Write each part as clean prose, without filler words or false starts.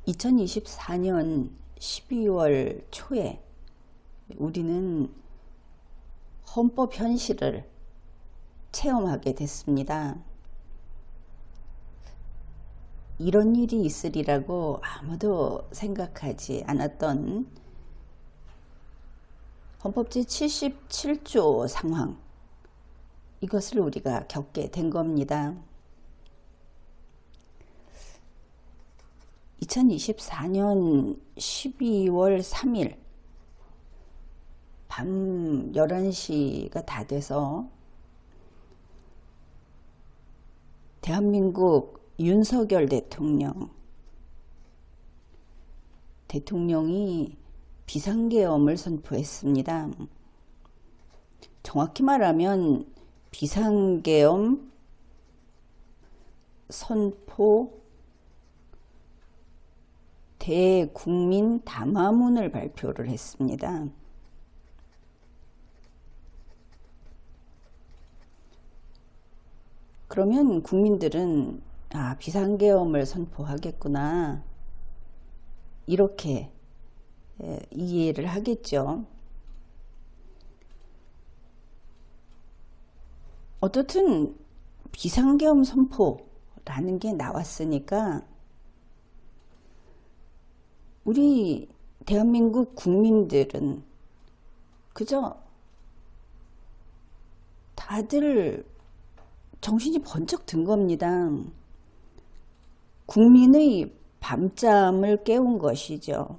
2024년 12월 초에 우리는 헌법 현실을 체험하게 됐습니다. 이런 일이 있으리라고 아무도 생각하지 않았던 헌법 제77조 상황, 이것을 우리가 겪게 된 겁니다. 2024년 12월 3일 밤 11시가 다 돼서 대한민국 윤석열 대통령이 비상계엄을 선포했습니다. 정확히 말하면 비상계엄 선포 대국민 담화문을 발표를 했습니다. 그러면 국민들은 비상계엄을 선포하겠구나, 이렇게 이해를 하겠죠. 어떻든 비상계엄 선포라는 게 나왔으니까 우리 대한민국 국민들은 그저 다들 정신이 번쩍 든 겁니다. 국민의 밤잠을 깨운 것이죠.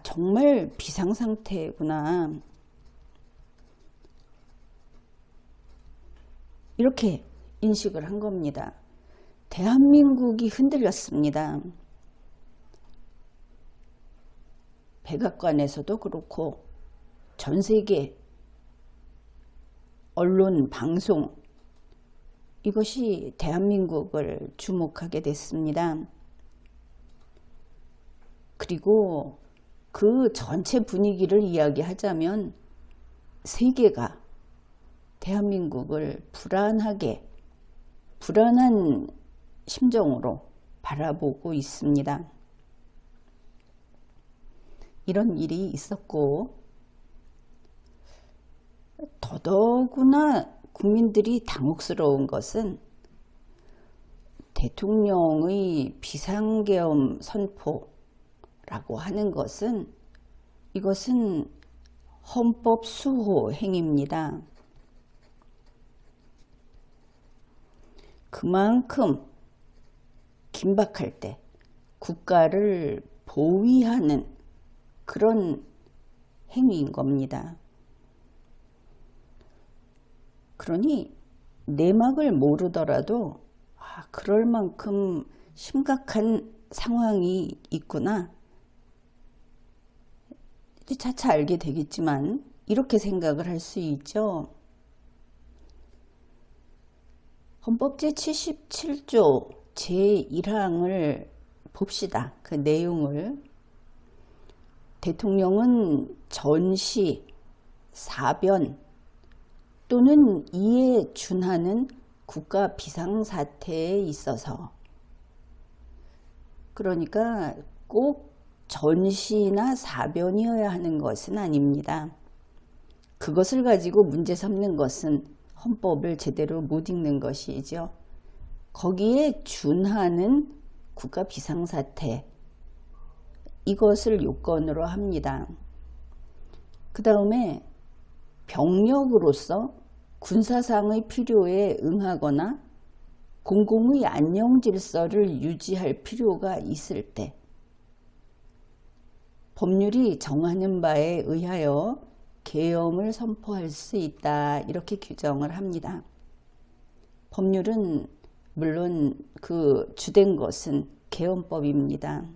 정말 비상상태구나, 이렇게 인식을 한 겁니다. 대한민국이 흔들렸습니다. 백악관에서도 그렇고 전세계 언론, 방송, 이것이 대한민국을 주목하게 됐습니다. 그리고 그 전체 분위기를 이야기하자면 세계가 대한민국을 불안한 심정으로 바라보고 있습니다. 이런 일이 있었고, 더더구나 국민들이 당혹스러운 것은 대통령의 비상계엄 선포라고 하는 것은, 이것은 헌법 수호 행위입니다. 그만큼 긴박할 때 국가를 보위하는 그런 행위인 겁니다. 그러니 내막을 모르더라도 그럴 만큼 심각한 상황이 있구나, 차차 알게 되겠지만 이렇게 생각을 할 수 있죠. 헌법 제77조 제1항을 봅시다. 그 내용을. 대통령은 전시, 사변 또는 이에 준하는 국가 비상사태에 있어서, 그러니까 꼭 전시나 사변이어야 하는 것은 아닙니다. 그것을 가지고 문제 삼는 것은 헌법을 제대로 못 읽는 것이죠. 거기에 준하는 국가 비상사태, 이것을 요건으로 합니다. 그 다음에 병력으로서 군사상의 필요에 응하거나 공공의 안녕질서를 유지할 필요가 있을 때 법률이 정하는 바에 의하여 계엄을 선포할 수 있다, 이렇게 규정을 합니다. 법률은 물론 그 주된 것은 계엄법입니다.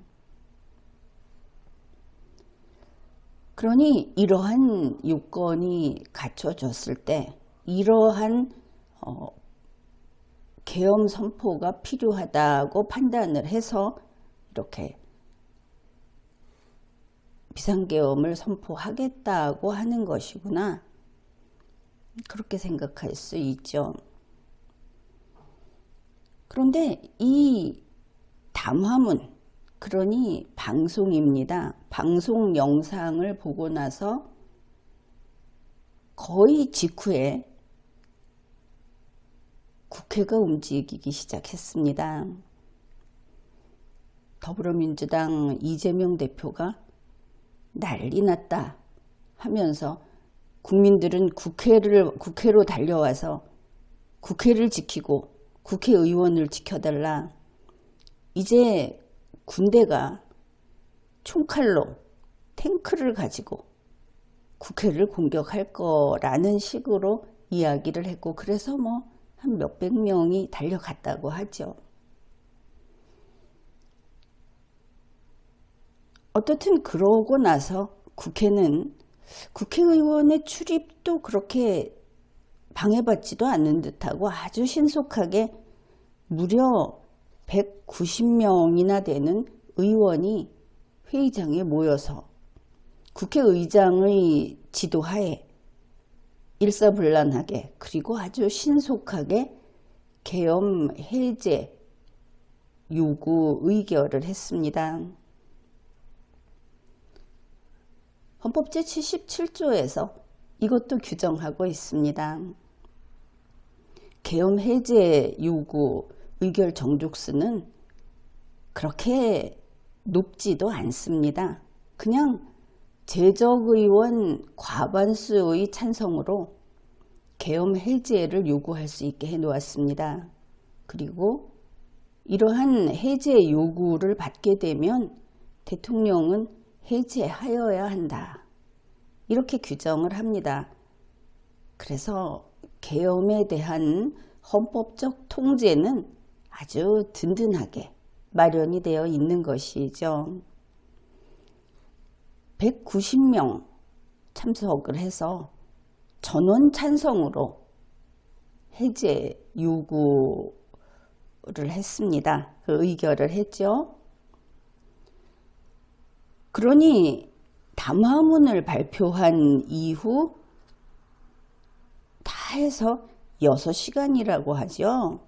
그러니 이러한 요건이 갖춰졌을 때 이러한 계엄 선포가 필요하다고 판단을 해서 이렇게 비상계엄을 선포하겠다고 하는 것이구나, 그렇게 생각할 수 있죠. 그런데 이 담화문, 그러니 방송입니다. 방송 영상을 보고 나서 거의 직후에 국회가 움직이기 시작했습니다. 더불어민주당 이재명 대표가 난리 났다 하면서 국민들은 국회로 달려와서 국회를 지키고 국회의원을 지켜달라. 이제 군대가 총칼로 탱크를 가지고 국회를 공격할 거라는 식으로 이야기를 했고, 그래서 뭐 한 몇백 명이 달려갔다고 하죠. 어떻든 그러고 나서 국회는 국회의원의 출입도 그렇게 방해받지도 않는 듯하고 아주 신속하게 무려 190명이나 되는 의원이 회의장에 모여서 국회의장의 지도하에 일사불란하게 그리고 아주 신속하게 계엄 해제 요구 의결을 했습니다. 헌법 제77조에서 이것도 규정하고 있습니다. 계엄 해제 요구 의결 정족수는 그렇게 높지도 않습니다. 그냥 재적의원 과반수의 찬성으로 계엄 해제를 요구할 수 있게 해놓았습니다. 그리고 이러한 해제 요구를 받게 되면 대통령은 해제하여야 한다. 이렇게 규정을 합니다. 그래서 계엄에 대한 헌법적 통제는 아주 든든하게 마련이 되어 있는 것이죠. 190명 참석을 해서 전원 찬성으로 해제 요구를 했습니다. 그 의결을 했죠. 그러니 담화문을 발표한 이후 다 해서 6시간이라고 하죠.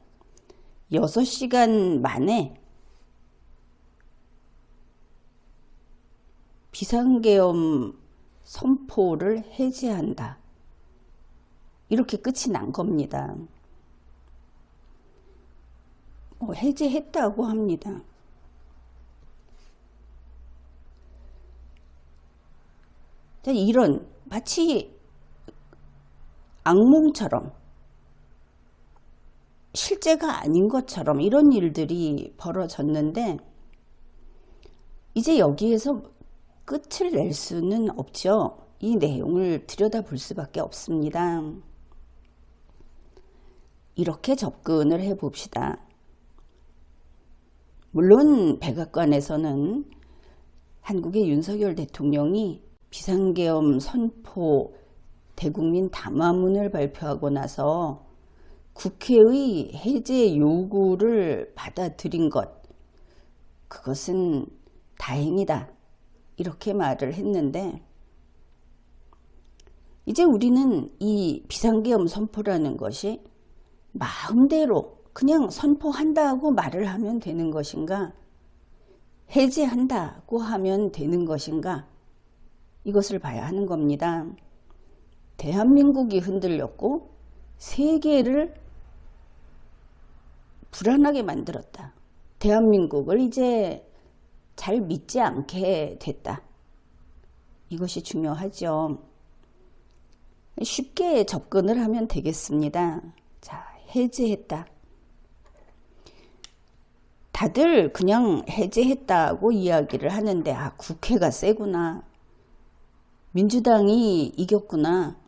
6시간 만에 비상계엄 선포를 해제한다. 이렇게 끝이 난 겁니다. 해제했다고 합니다. 이런 마치 악몽처럼 실제가 아닌 것처럼 이런 일들이 벌어졌는데 이제 여기에서 끝을 낼 수는 없죠. 이 내용을 들여다볼 수밖에 없습니다. 이렇게 접근을 해봅시다. 물론 백악관에서는 한국의 윤석열 대통령이 비상계엄 선포 대국민 담화문을 발표하고 나서 국회의 해제 요구를 받아들인 것, 그것은 다행이다. 이렇게 말을 했는데 이제 우리는 이 비상계엄 선포라는 것이 마음대로 그냥 선포한다고 말을 하면 되는 것인가, 해제한다고 하면 되는 것인가, 이것을 봐야 하는 겁니다. 대한민국이 흔들렸고 세계를 불안하게 만들었다. 대한민국을 이제 잘 믿지 않게 됐다. 이것이 중요하죠. 쉽게 접근을 하면 되겠습니다. 자, 해제했다. 다들 그냥 해제했다고 이야기를 하는데 국회가 세구나. 민주당이 이겼구나.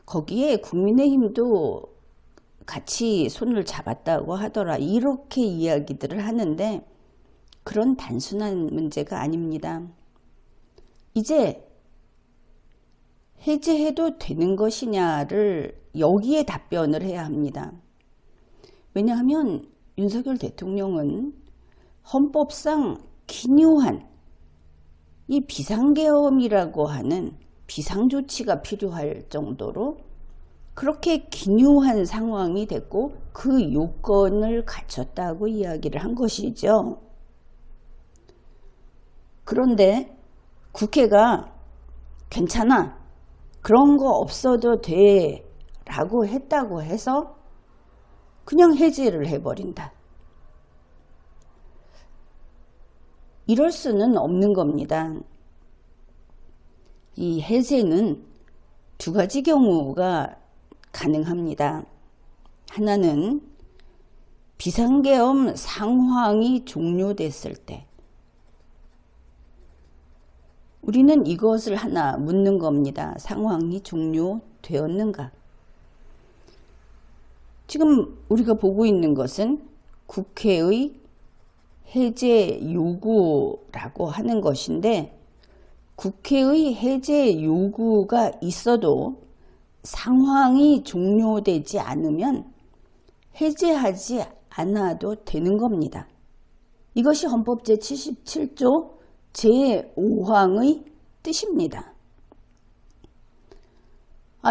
거기에 국민의힘도 같이 손을 잡았다고 하더라. 이렇게 이야기들을 하는데 그런 단순한 문제가 아닙니다. 이제 해제해도 되는 것이냐를 여기에 답변을 해야 합니다. 왜냐하면 윤석열 대통령은 헌법상 기묘한 이 비상계엄이라고 하는 비상조치가 필요할 정도로 그렇게 기묘한 상황이 됐고 그 요건을 갖췄다고 이야기를 한 것이죠. 그런데 국회가 괜찮아, 그런 거 없어도 돼 라고 했다고 해서 그냥 해제를 해버린다. 이럴 수는 없는 겁니다. 이 해제는 두 가지 경우가 가능합니다. 하나는 비상계엄 상황이 종료됐을 때, 우리는 이것을 하나 묻는 겁니다. 상황이 종료되었는가? 지금 우리가 보고 있는 것은 국회의 해제 요구라고 하는 것인데, 국회의 해제 요구가 있어도 상황이 종료되지 않으면 해제하지 않아도 되는 겁니다. 이것이 헌법 제77조 제5항의 뜻입니다.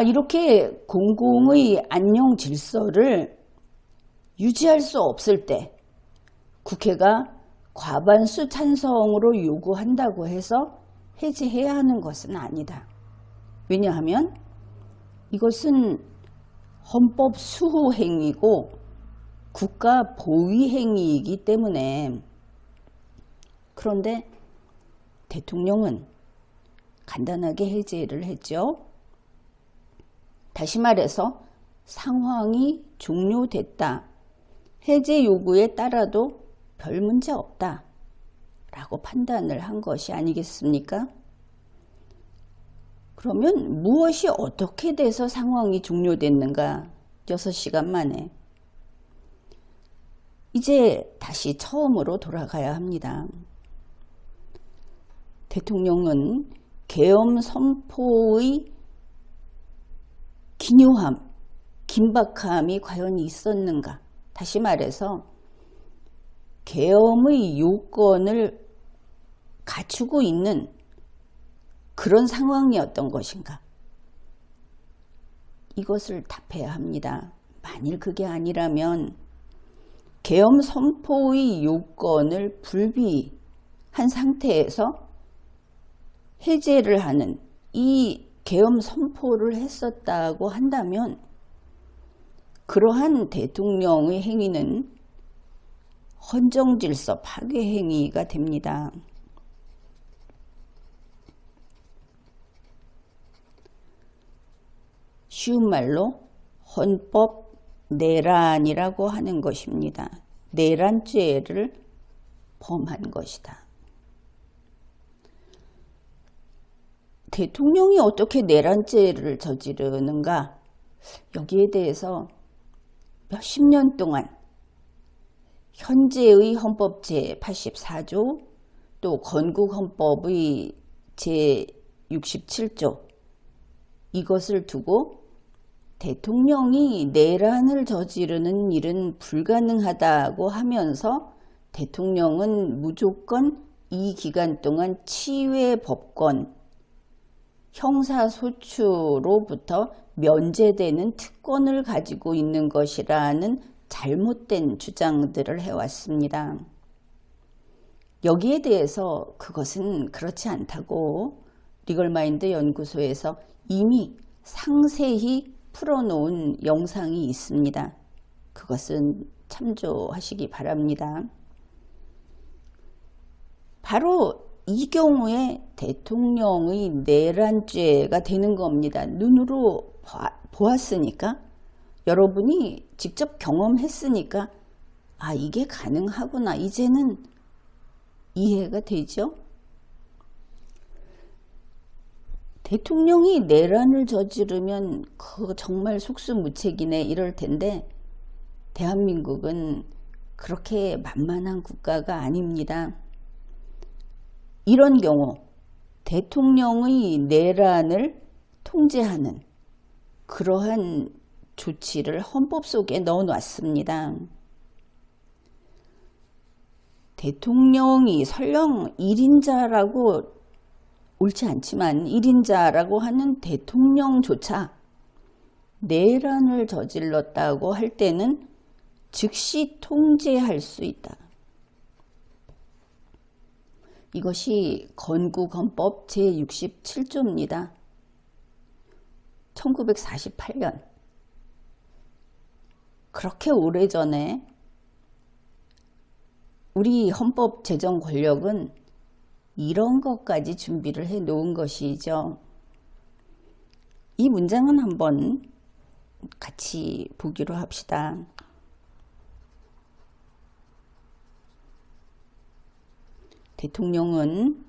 이렇게 공공의 안녕 질서를 유지할 수 없을 때 국회가 과반수 찬성으로 요구한다고 해서 해제해야 하는 것은 아니다. 왜냐하면 이것은 헌법 수호 행위고 국가 보위 행위이기 때문에. 그런데 대통령은 간단하게 해제를 했죠. 다시 말해서 상황이 종료됐다, 해제 요구에 따라도 별 문제 없다 라고 판단을 한 것이 아니겠습니까? 그러면 무엇이 어떻게 돼서 상황이 종료됐는가? 6시간 만에. 이제 다시 처음으로 돌아가야 합니다. 대통령은 계엄 선포의 기묘함, 긴박함이 과연 있었는가? 다시 말해서 계엄의 요건을 갖추고 있는 그런 상황이었던 것인가? 이것을 답해야 합니다. 만일 그게 아니라면 계엄 선포의 요건을 불비한 상태에서 해제를 하는 이 계엄 선포를 했었다고 한다면 그러한 대통령의 행위는 헌정질서 파괴 행위가 됩니다. 쉬운 말로 헌법 내란이라고 하는 것입니다. 내란죄를 범한 것이다. 대통령이 어떻게 내란죄를 저지르는가? 여기에 대해서 몇십 년 동안 현재의 헌법 제84조 또 건국헌법의 제67조 이것을 두고 대통령이 내란을 저지르는 일은 불가능하다고 하면서 대통령은 무조건 이 기간 동안 치외 법권, 형사소추로부터 면제되는 특권을 가지고 있는 것이라는 잘못된 주장들을 해왔습니다. 여기에 대해서 그것은 그렇지 않다고 리걸마인드 연구소에서 이미 상세히 풀어놓은 영상이 있습니다. 그것은 참조하시기 바랍니다. 바로 이 경우에 대통령의 내란죄가 되는 겁니다. 눈으로 보았으니까, 여러분이 직접 경험했으니까 이게 가능하구나, 이제는 이해가 되죠. 대통령이 내란을 저지르면 그거 정말 속수무책이네 이럴 텐데 대한민국은 그렇게 만만한 국가가 아닙니다. 이런 경우 대통령의 내란을 통제하는 그러한 조치를 헌법 속에 넣어놨습니다. 대통령이 설령 1인자라고 옳지 않지만 1인자라고 하는 대통령조차 내란을 저질렀다고 할 때는 즉시 통제할 수 있다. 이것이 건국헌법 제67조입니다. 1948년. 그렇게 오래전에 우리 헌법 제정 권력은 이런 것까지 준비를 해 놓은 것이죠. 이 문장은 한번 같이 보기로 합시다. 대통령은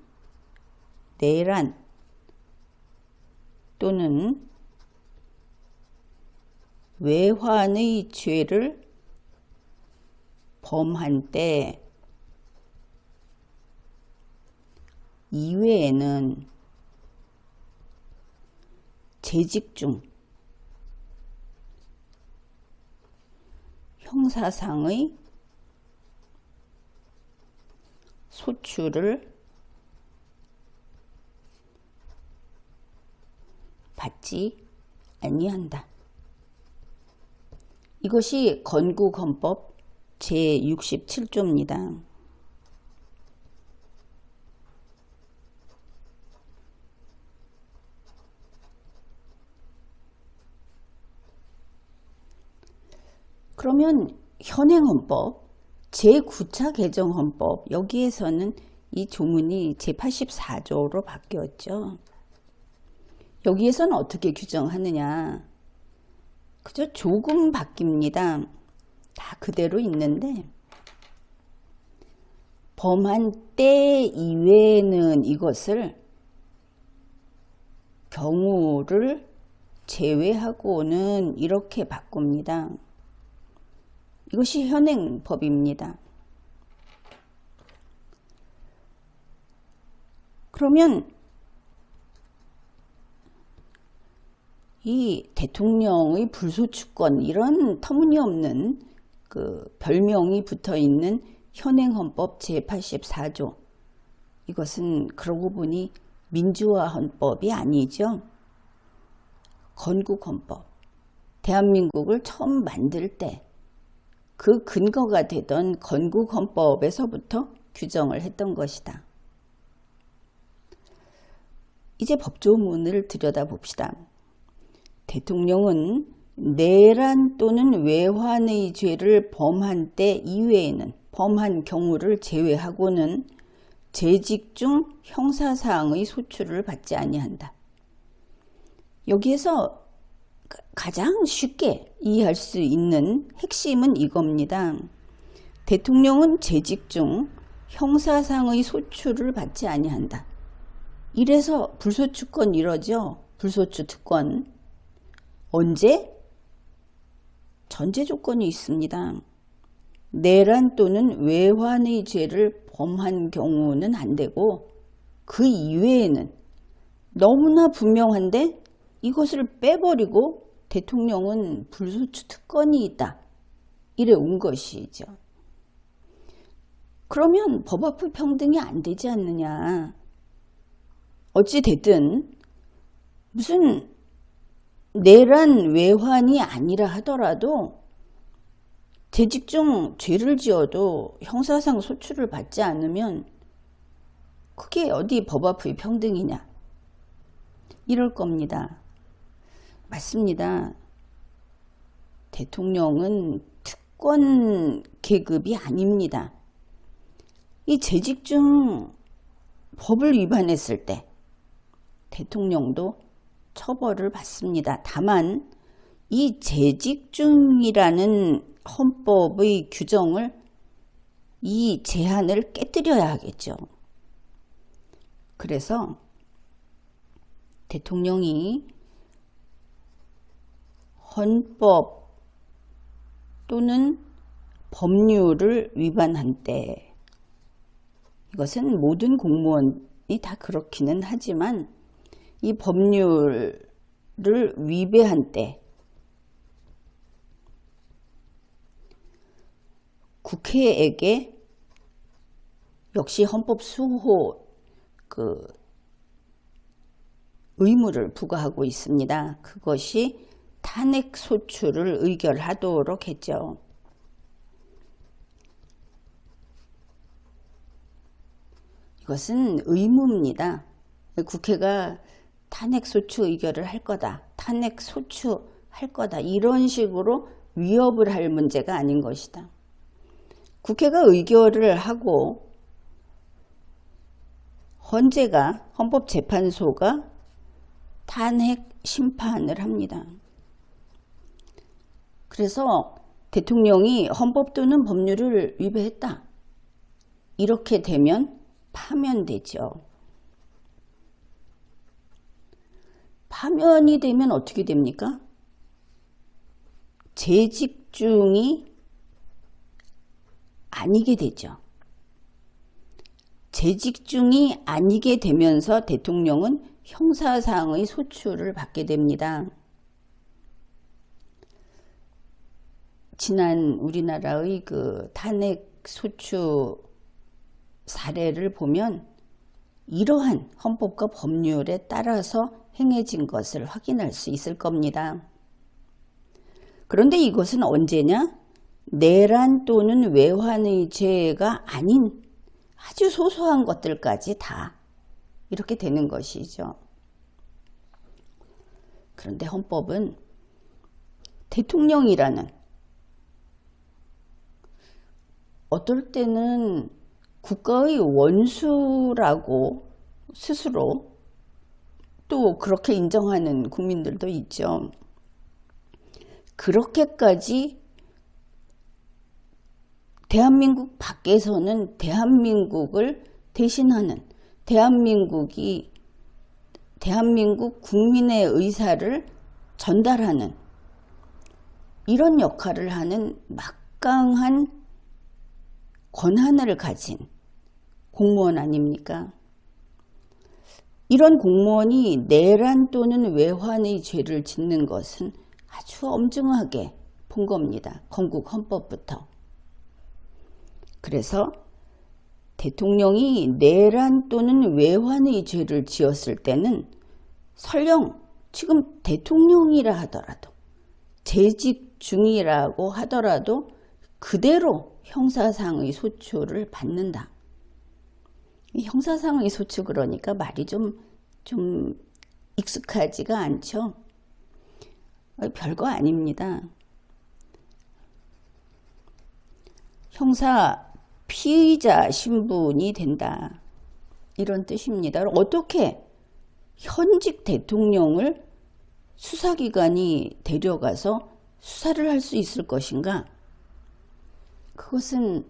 내란 또는 외환의 죄를 범한 때 이외에는 재직 중 형사상의 소출을 받지 아니한다. 이것이 건국헌법 제67조입니다. 그러면 현행헌법 제9차 개정헌법 여기에서는 이 조문이 제84조로 바뀌었죠. 여기에서는 어떻게 규정하느냐. 그저 조금 바뀝니다. 다 그대로 있는데 범한 때 이외에는 이것을 경우를 제외하고는 이렇게 바꿉니다. 이것이 현행법입니다. 그러면 이 대통령의 불소추권 이런 터무니없는 그 별명이 붙어있는 현행헌법 제84조 이것은 그러고 보니 민주화헌법이 아니죠. 건국헌법 대한민국을 처음 만들 때 그 근거가 되던 건국헌법에서부터 규정을 했던 것이다. 이제 법조문을 들여다봅시다. 대통령은 내란 또는 외환의 죄를 범한 때 이외에는 범한 경우를 제외하고는 재직 중 형사사항의 소출을 받지 아니한다. 여기에서 가장 쉽게 이해할 수 있는 핵심은 이겁니다. 대통령은 재직 중 형사상의 소출을 받지 아니한다. 이래서 불소추권 이러죠. 불소추 특권. 언제? 전제 조건이 있습니다. 내란 또는 외환의 죄를 범한 경우는 안 되고 그 이외에는 너무나 분명한데 이것을 빼버리고 대통령은 불소추 특권이 있다. 이래 온 것이죠. 그러면 법 앞의 평등이 안 되지 않느냐. 어찌 됐든 무슨 내란 외환이 아니라 하더라도 재직 중 죄를 지어도 형사상 소출을 받지 않으면 그게 어디 법 앞의 평등이냐. 이럴 겁니다. 맞습니다. 대통령은 특권 계급이 아닙니다. 이 재직 중 법을 위반했을 때 대통령도 처벌을 받습니다. 다만 이 재직 중이라는 헌법의 규정을 이 제한을 깨뜨려야 하겠죠. 그래서 대통령이 헌법 또는 법률을 위반한 때 이것은 모든 공무원이 다 그렇기는 하지만 이 법률을 위배한 때 국회에게 역시 헌법 수호 의무를 부과하고 있습니다. 그것이 탄핵 소추를 의결하도록 했죠. 이것은 의무입니다. 국회가 탄핵 소추 의결을 할 거다, 탄핵 소추할 거다, 이런 식으로 위협을 할 문제가 아닌 것이다. 국회가 의결을 하고 헌법재판소가 탄핵 심판을 합니다. 그래서 대통령이 헌법 또는 법률을 위배했다, 이렇게 되면 파면되죠. 파면이 되면 어떻게 됩니까? 재직 중이 아니게 되죠. 재직 중이 아니게 되면서 대통령은 형사상의 소추를 받게 됩니다. 지난 우리나라의 그 탄핵 소추 사례를 보면 이러한 헌법과 법률에 따라서 행해진 것을 확인할 수 있을 겁니다. 그런데 이것은 언제냐? 내란 또는 외환의 죄가 아닌 아주 소소한 것들까지 다 이렇게 되는 것이죠. 그런데 헌법은 대통령이라는, 어떨 때는 국가의 원수라고 스스로 또 그렇게 인정하는 국민들도 있죠. 그렇게까지 대한민국 밖에서는 대한민국을 대신하는, 대한민국 국민의 의사를 전달하는 이런 역할을 하는 막강한 권한을 가진 공무원 아닙니까? 이런 공무원이 내란 또는 외환의 죄를 짓는 것은 아주 엄중하게 본 겁니다. 건국 헌법부터. 그래서 대통령이 내란 또는 외환의 죄를 지었을 때는 설령 지금 대통령이라 하더라도, 재직 중이라고 하더라도 그대로 형사상의 소추를 받는다. 형사상의 소추, 그러니까 말이 좀 익숙하지가 않죠. 별거 아닙니다. 형사 피의자 신분이 된다, 이런 뜻입니다. 어떻게 현직 대통령을 수사기관이 데려가서 수사를 할 수 있을 것인가? 그것은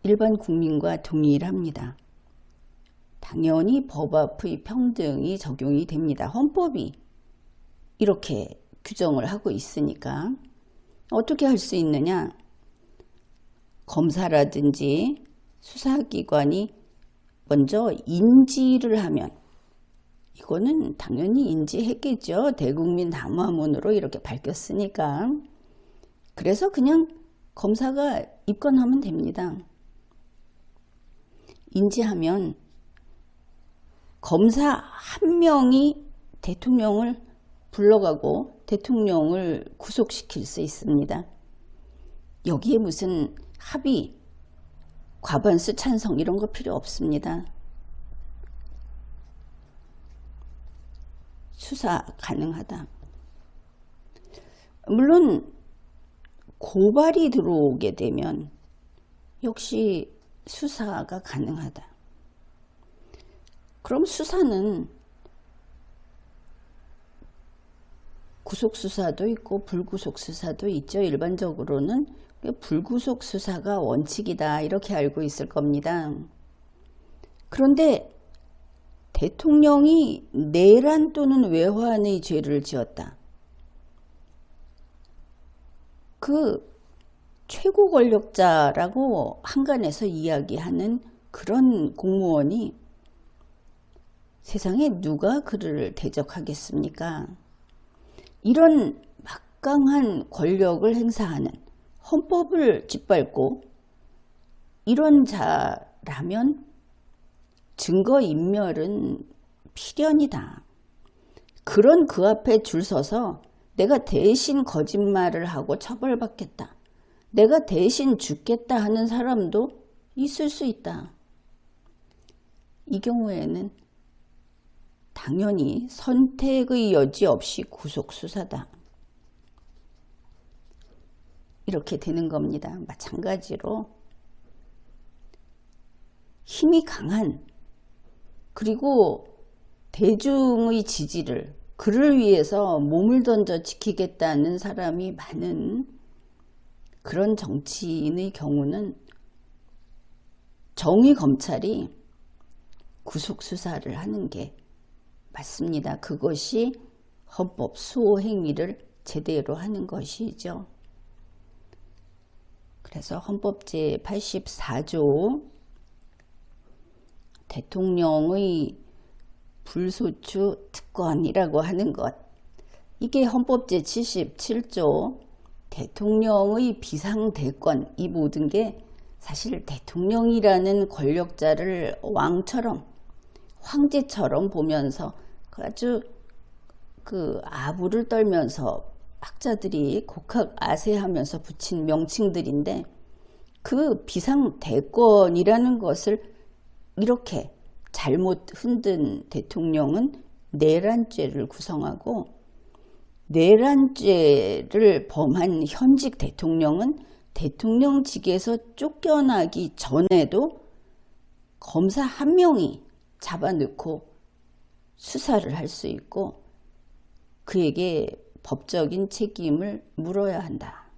일반 국민과 동일합니다. 당연히 법 앞의 평등이 적용이 됩니다. 헌법이 이렇게 규정을 하고 있으니까. 어떻게 할 수 있느냐? 검사라든지 수사기관이 먼저 인지를 하면, 이거는 당연히 인지했겠죠. 대국민 담화문으로 이렇게 밝혔으니까. 그래서 그냥 검사가 입건하면 됩니다. 인지하면 검사 한 명이 대통령을 불러가고 대통령을 구속시킬 수 있습니다. 여기에 무슨 합의, 과반수 찬성 이런 거 필요 없습니다. 수사 가능하다. 물론 고발이 들어오게 되면 역시 수사가 가능하다. 그럼 수사는 구속 수사도 있고 불구속 수사도 있죠. 일반적으로는 불구속 수사가 원칙이다, 이렇게 알고 있을 겁니다. 그런데 대통령이 내란 또는 외환의 죄를 지었다. 그 최고 권력자라고 한간에서 이야기하는 그런 공무원이 세상에 누가 그를 대적하겠습니까? 이런 막강한 권력을 행사하는, 헌법을 짓밟고 이런 자라면 증거인멸은 필연이다. 그런 그 앞에 줄 서서 내가 대신 거짓말을 하고 처벌받겠다. 내가 대신 죽겠다 하는 사람도 있을 수 있다. 이 경우에는 당연히 선택의 여지 없이 구속수사다. 이렇게 되는 겁니다. 마찬가지로 힘이 강한, 그리고 대중의 지지를, 그를 위해서 몸을 던져 지키겠다는 사람이 많은 그런 정치인의 경우는 정의검찰이 구속수사를 하는 게 맞습니다. 그것이 헌법 수호 행위를 제대로 하는 것이죠. 그래서 헌법 제84조 대통령의 불소추 특권이라고 하는 것, 이게 헌법 제77조 대통령의 비상대권, 이 모든 게 사실 대통령이라는 권력자를 왕처럼, 황제처럼 보면서 아주 아부를 떨면서 학자들이 곡학아세하면서 붙인 명칭들인데, 그 비상대권이라는 것을 이렇게 잘못 흔든 대통령은 내란죄를 구성하고, 내란죄를 범한 현직 대통령은 대통령직에서 쫓겨나기 전에도 검사 한 명이 잡아넣고 수사를 할 수 있고 그에게 법적인 책임을 물어야 한다.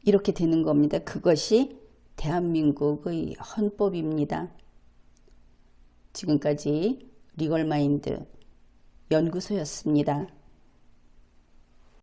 이렇게 되는 겁니다. 그것이 대한민국의 헌법입니다. 지금까지 리걸마인드 연구소였습니다.